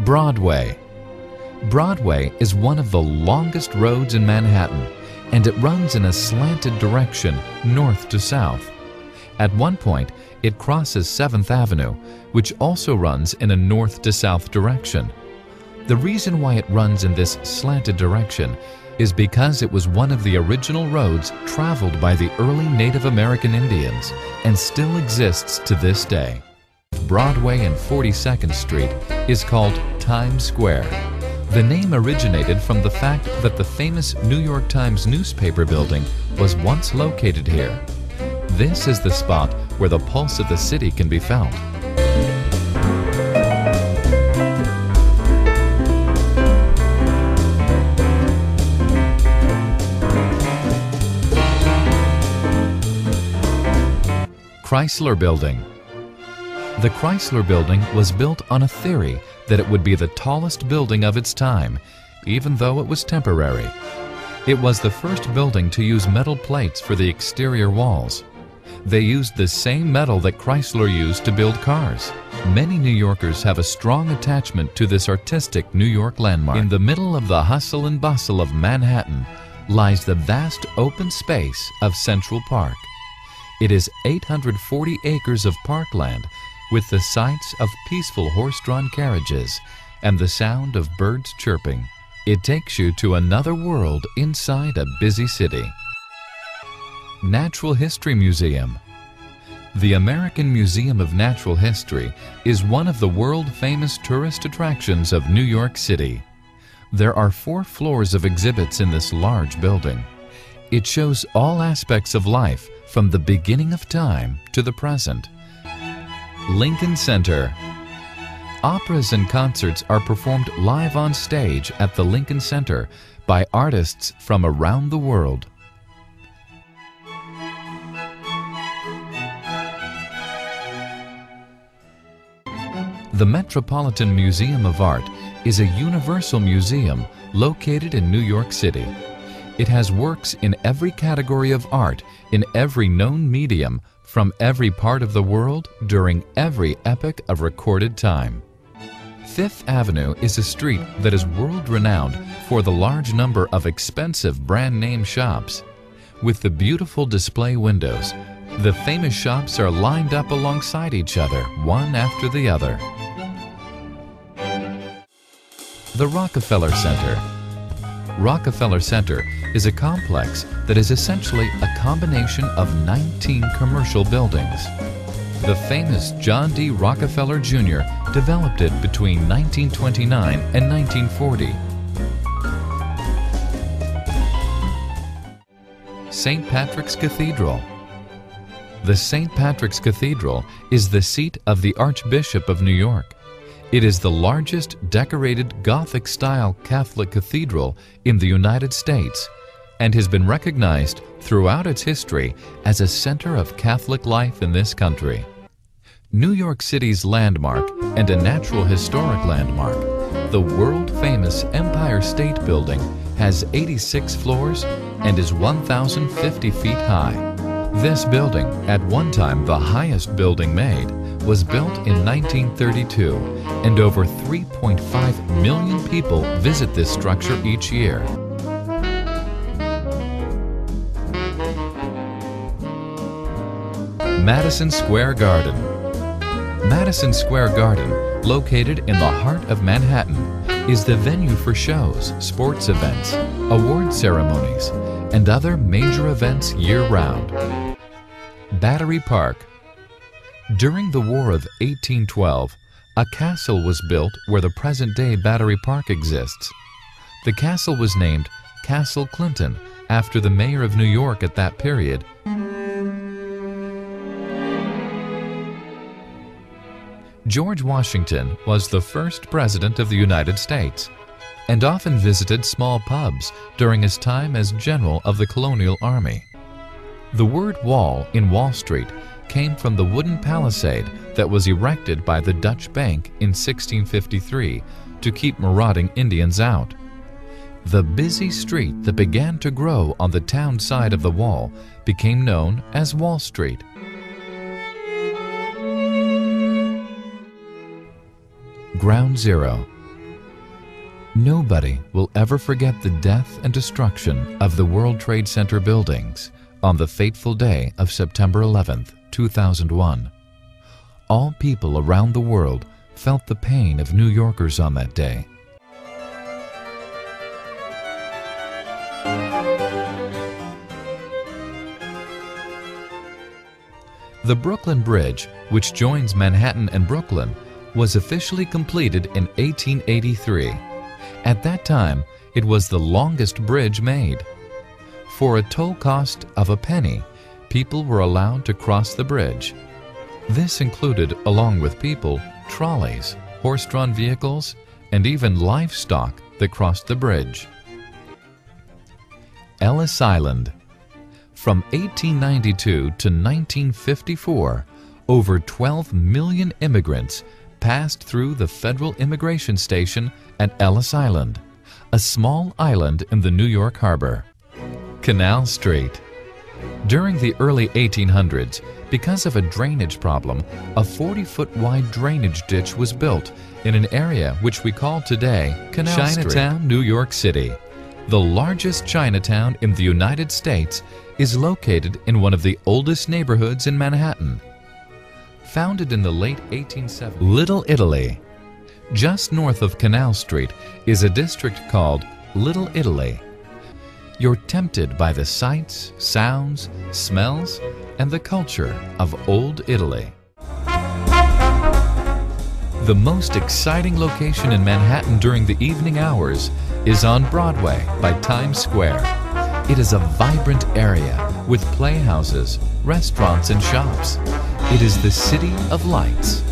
Broadway. Broadway is one of the longest roads in Manhattan, and it runs in a slanted direction, north to south. At one point, it crosses 7th Avenue, which also runs in a north to south direction. The reason why it runs in this slanted direction is because it was one of the original roads traveled by the early Native American Indians and still exists to this day. Broadway and 42nd Street is called Times Square. The name originated from the fact that the famous New York Times newspaper building was once located here. This is the spot where the pulse of the city can be felt. Chrysler Building. The Chrysler Building was built on a theory that it would be the tallest building of its time, even though it was temporary. It was the first building to use metal plates for the exterior walls. They used the same metal that Chrysler used to build cars. Many New Yorkers have a strong attachment to this artistic New York landmark. In the middle of the hustle and bustle of Manhattan lies the vast open space of Central Park. It is 840 acres of parkland with the sights of peaceful horse-drawn carriages and the sound of birds chirping. It takes you to another world inside a busy city. Natural History Museum. The American Museum of Natural History is one of the world-famous tourist attractions of New York City. There are 4 floors of exhibits in this large building. It shows all aspects of life from the beginning of time to the present. Lincoln Center. Operas and concerts are performed live on stage at the Lincoln Center by artists from around the world. The Metropolitan Museum of Art is a universal museum located in New York City. It has works in every category of art, in every known medium, from every part of the world, during every epoch of recorded time. Fifth Avenue is a street that is world-renowned for the large number of expensive brand-name shops. With the beautiful display windows, the famous shops are lined up alongside each other, one after the other. The Rockefeller Center. Rockefeller Center is a complex that is essentially a combination of 19 commercial buildings. The famous John D. Rockefeller Jr. developed it between 1929 and 1940. St. Patrick's Cathedral. The St. Patrick's Cathedral is the seat of the Archbishop of New York. It is the largest decorated Gothic-style Catholic cathedral in the United States and has been recognized throughout its history as a center of Catholic life in this country. New York City's landmark and a natural historic landmark, the world-famous Empire State Building has 86 floors and is 1,050 feet high. This building, at one time the highest building made, was built in 1932, and over 3.5 million people visit this structure each year. Madison Square Garden. Madison Square Garden, located in the heart of Manhattan, is the venue for shows, sports events, award ceremonies, and other major events year-round. Battery Park. During the War of 1812, a castle was built where the present-day Battery Park exists. The castle was named Castle Clinton after the mayor of New York at that period. George Washington was the first president of the United States and often visited small pubs during his time as general of the colonial army. The word wall in Wall Street came from the wooden palisade that was erected by the Dutch Bank in 1653 to keep marauding Indians out. The busy street that began to grow on the town side of the wall became known as Wall Street. Ground Zero. Nobody will ever forget the death and destruction of the World Trade Center buildings on the fateful day of September 11th, 2001. All people around the world felt the pain of New Yorkers on that day. The Brooklyn Bridge, which joins Manhattan and Brooklyn, was officially completed in 1883. At that time, it was the longest bridge made. For a toll cost of a penny, people were allowed to cross the bridge. This included, along with people, trolleys, horse-drawn vehicles, and even livestock that crossed the bridge. Ellis Island. From 1892 to 1954, over 12 million immigrants passed through the Federal Immigration Station at Ellis Island, a small island in the New York Harbor. Canal Street. During the early 1800s, because of a drainage problem, a 40-foot wide drainage ditch was built in an area which we call today Canal Street. Chinatown, New York City. The largest Chinatown in the United States is located in one of the oldest neighborhoods in Manhattan. Founded in the late 1870s, Little Italy. Just north of Canal Street is a district called Little Italy. You're tempted by the sights, sounds, smells, and the culture of Old Italy. The most exciting location in Manhattan during the evening hours is on Broadway by Times Square. It is a vibrant area with playhouses, restaurants, and shops. It is the City of Lights.